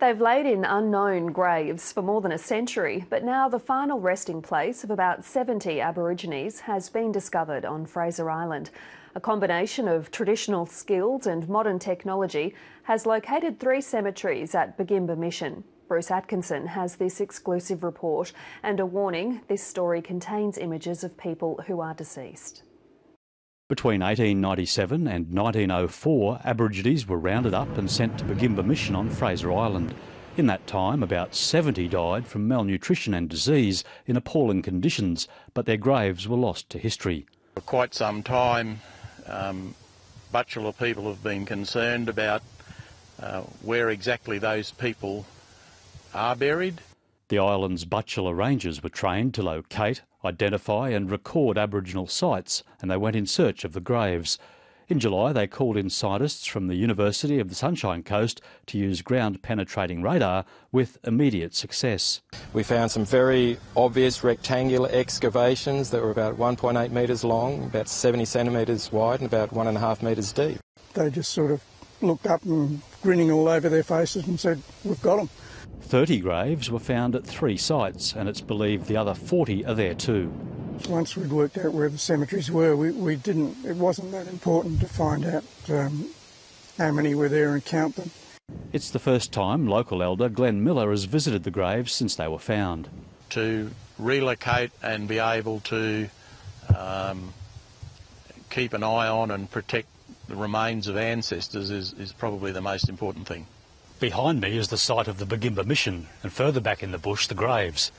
They've laid in unknown graves for more than a century, but now the final resting place of about 70 Aborigines has been discovered on Fraser Island. A combination of traditional skills and modern technology has located 3 cemeteries at Bagimba Mission. Bruce Atkinson has this exclusive report and a warning: this story contains images of people who are deceased. Between 1897 and 1904, Aborigines were rounded up and sent to Bagimba Mission on Fraser Island. In that time, about 70 died from malnutrition and disease in appalling conditions, but their graves were lost to history. For quite some time, Butchulla people have been concerned about where exactly those people are buried. The island's Butchulla Rangers were trained to locate, identify and record Aboriginal sites, and they went in search of the graves. In July, they called in scientists from the University of the Sunshine Coast to use ground-penetrating radar with immediate success. We found some very obvious rectangular excavations that were about 1.8 metres long, about 70 centimetres wide and about 1.5 metres deep. They just sort of looked up and grinning all over their faces and said, "We've got them." 30 graves were found at 3 sites, and it's believed the other 40 are there too. Once we'd worked out where the cemeteries were, it wasn't that important to find out how many were there and count them. It's the first time local elder Glenn Miller has visited the graves since they were found. To relocate and be able to keep an eye on and protect the remains of ancestors is probably the most important thing. Behind me is the site of the Bagimba Mission, and further back in the bush, the graves.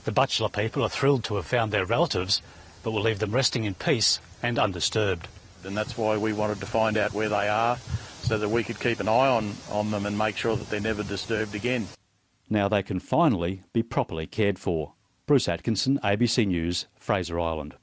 The Butchulla people are thrilled to have found their relatives, but will leave them resting in peace and undisturbed. And that's why we wanted to find out where they are, so that we could keep an eye on them and make sure that they're never disturbed again. Now they can finally be properly cared for. Bruce Atkinson, ABC News, Fraser Island.